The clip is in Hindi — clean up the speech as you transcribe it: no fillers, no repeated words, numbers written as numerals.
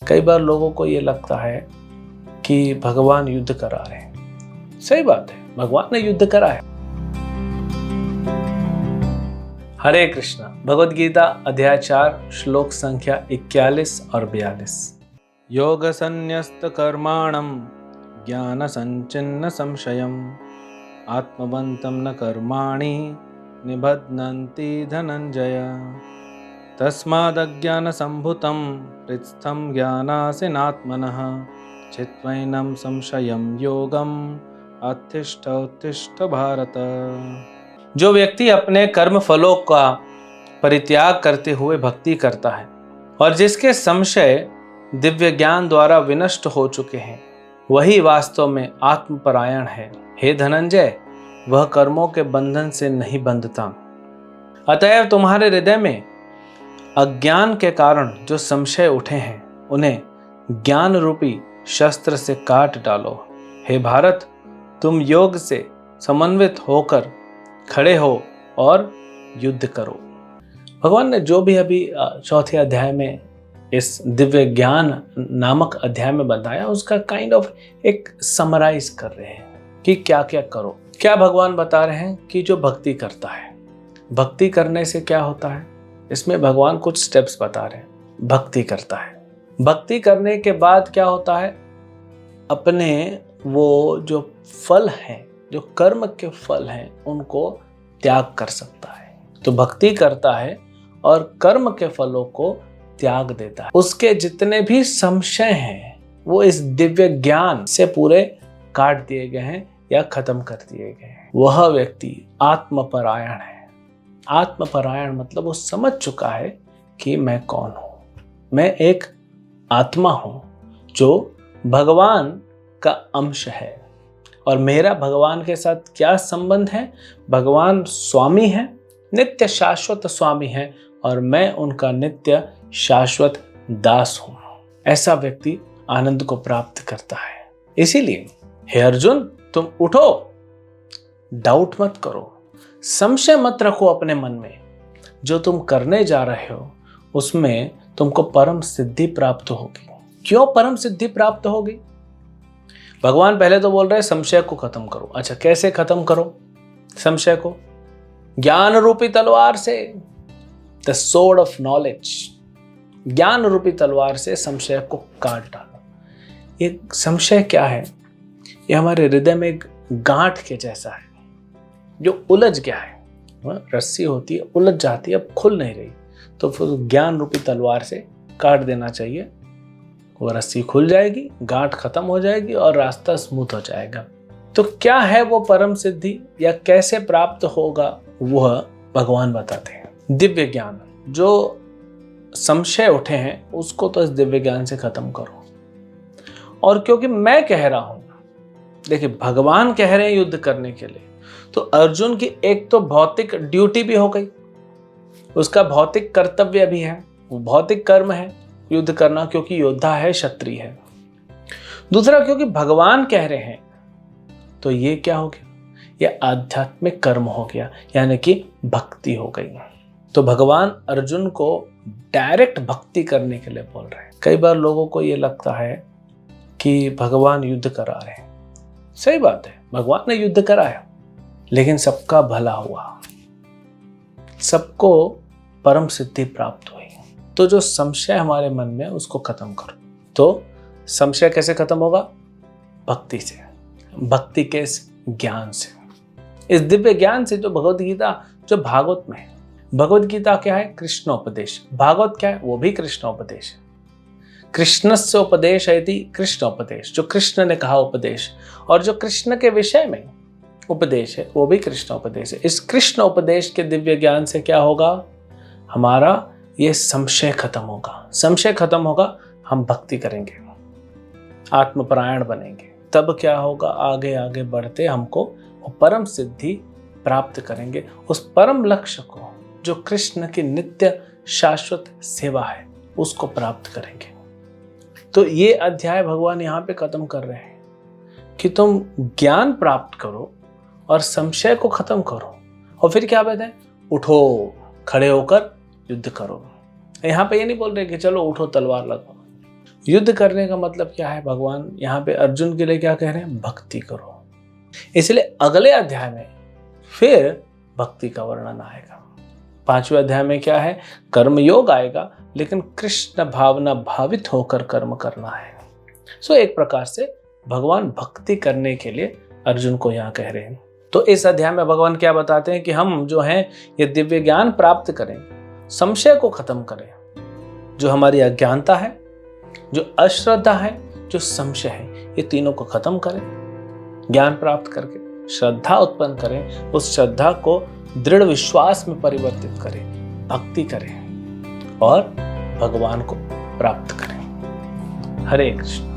कई बार लोगों को ये लगता है कि भगवान युद्ध करा रहे हैं। सही बात है, भगवान ने युद्ध करा है। हरे कृष्णा। भगवद गीता अध्याय 4 श्लोक संख्या 41 और 42। योग संन्यस्त कर्माणम ज्ञान संचिन्न संशयम आत्मवंतम न कर्माणि निबध्नन्ति धनंजय तस्मादज्ञान संभुतं हृत्स्थं ज्ञानासिनात्मनः चित्वैनं संशयं योगम उत्तिष्ठ उत्तिष्ठ भारत। जो व्यक्ति अपने कर्म फलों का परित्याग करते हुए भक्ति करता है और जिसके संशय दिव्य ज्ञान द्वारा विनष्ट हो चुके हैं, वही वास्तव में आत्मपरायण है। हे धनंजय, वह कर्मों के बंधन से नहीं बंधता। अतएव तुम्हारे हृदय में अज्ञान के कारण जो संशय उठे हैं, उन्हें ज्ञान रूपी शस्त्र से काट डालो। हे भारत, तुम योग से समन्वित होकर खड़े हो और युद्ध करो। भगवान ने जो भी अभी चौथे अध्याय में इस दिव्य ज्ञान नामक अध्याय में बताया, उसका काइंड ऑफ एक समराइज कर रहे हैं कि क्या क्या करो। क्या भगवान बता रहे हैं कि जो भक्ति करता है, भक्ति करने से क्या होता है, इसमें भगवान कुछ स्टेप्स बता रहे हैं। भक्ति करता है, भक्ति करने के बाद क्या होता है, अपने वो जो फल हैं, जो कर्म के फल हैं, उनको त्याग कर सकता है। तो भक्ति करता है और कर्म के फलों को त्याग देता है। उसके जितने भी संशय हैं, वो इस दिव्य ज्ञान से पूरे काट दिए गए हैं या खत्म कर दिए गए हैं। वह व्यक्ति आत्मपरायण है। आत्मपरायण मतलब वो समझ चुका है कि मैं कौन हूं। मैं एक आत्मा हूं जो भगवान का अंश है और मेरा भगवान के साथ क्या संबंध है। भगवान स्वामी है, नित्य शाश्वत स्वामी है और मैं उनका नित्य शाश्वत दास हूं। ऐसा व्यक्ति आनंद को प्राप्त करता है। इसीलिए हे अर्जुन, तुम उठो, डाउट मत करो, संशय मत रखो अपने मन में। जो तुम करने जा रहे हो उसमें तुमको परम सिद्धि प्राप्त होगी। क्यों परम सिद्धि प्राप्त होगी? भगवान पहले तो बोल रहे हैं संशय को खत्म करो। अच्छा, कैसे खत्म करो संशय को? ज्ञान रूपी तलवार से, द सोर्ड ऑफ नॉलेज। ज्ञान रूपी तलवार से संशय को काट डालो। ये संशय क्या है? ये हमारे हृदय में एक गांठ के जैसा है जो उलझ गया है। रस्सी होती है, उलझ जाती है, अब खुल नहीं रही, तो फिर ज्ञान रूपी तलवार से काट देना चाहिए। वो रस्सी खुल जाएगी, गांठ खत्म हो जाएगी और रास्ता स्मूथ हो जाएगा। तो क्या है वो परम सिद्धि या कैसे प्राप्त होगा, वह भगवान बताते हैं। दिव्य ज्ञान। जो संशय उठे हैं उसको तो इस दिव्य ज्ञान से खत्म करो। और क्योंकि मैं कह रहा हूं, देखिए भगवान कह रहे हैं युद्ध करने के लिए, तो अर्जुन की एक तो भौतिक ड्यूटी भी हो गई, उसका भौतिक कर्तव्य भी है, वो भौतिक कर्म है युद्ध करना, क्योंकि योद्धा है, क्षत्रिय है। दूसरा, क्योंकि भगवान कह रहे हैं, तो ये क्या हो गया? ये आध्यात्मिक कर्म हो गया, यानी कि भक्ति हो गई। तो भगवान अर्जुन को डायरेक्ट भक्ति करने के लिए बोल रहे हैं। कई बार लोगों को ये लगता है कि भगवान युद्ध करा रहे हैं। सही बात है, भगवान ने युद्ध कराया, लेकिन सबका भला हुआ, सबको परम सिद्धि प्राप्त हुई। तो जो संशय हमारे मन में, उसको खत्म करो। तो संशय कैसे खत्म होगा? भक्ति से, भक्ति के इस ज्ञान से, इस दिव्य ज्ञान से। जो भगवद गीता, जो भागवत में है, भगवद गीता क्या है? कृष्णोपदेश। भागवत क्या है? वो भी कृष्णोपदेश है। कृष्णस्य उपदेश है कृष्णोपदेश, जो कृष्ण ने कहा उपदेश, और जो कृष्ण के विषय में उपदेश है वो भी कृष्णोपदेश है। इस कृष्णोपदेश के दिव्य ज्ञान से क्या होगा? हमारा ये संशय खत्म होगा। संशय खत्म होगा, हम भक्ति करेंगे, आत्मपरायण बनेंगे। तब क्या होगा? आगे आगे बढ़ते हमको वो परम सिद्धि प्राप्त करेंगे, उस परम लक्ष्य को जो कृष्ण की नित्य शाश्वत सेवा है, उसको प्राप्त करेंगे। तो ये अध्याय भगवान यहाँ पे खत्म कर रहे हैं कि तुम ज्ञान प्राप्त करो और संशय को खत्म करो, और फिर क्या कहते हैं? उठो, खड़े होकर युद्ध करो। यहाँ पे ये नहीं बोल रहे कि चलो उठो तलवार लगाओ। युद्ध करने का मतलब क्या है? भगवान यहाँ पे अर्जुन के लिए क्या कह रहे हैं? भक्ति करो। इसलिए अगले अध्याय में फिर भक्ति का वर्णन आएगा। 5वें अध्याय में क्या है? कर्म योग आएगा, लेकिन कृष्ण भावना भावित होकर कर्म करना है। एक प्रकार से भगवान भक्ति करने के लिए अर्जुन को यहाँ कह रहे हैं। तो इस अध्याय में भगवान क्या बताते हैं कि हम जो हैं ये दिव्य ज्ञान प्राप्त करें, संशय को खत्म करें, जो हमारी अज्ञानता है, जो अश्रद्धा है, जो संशय है, ये तीनों को खत्म करें। ज्ञान प्राप्त करके श्रद्धा उत्पन्न करें, उस श्रद्धा को दृढ़ विश्वास में परिवर्तित करें, भक्ति करें और भगवान को प्राप्त करें। हरे कृष्ण।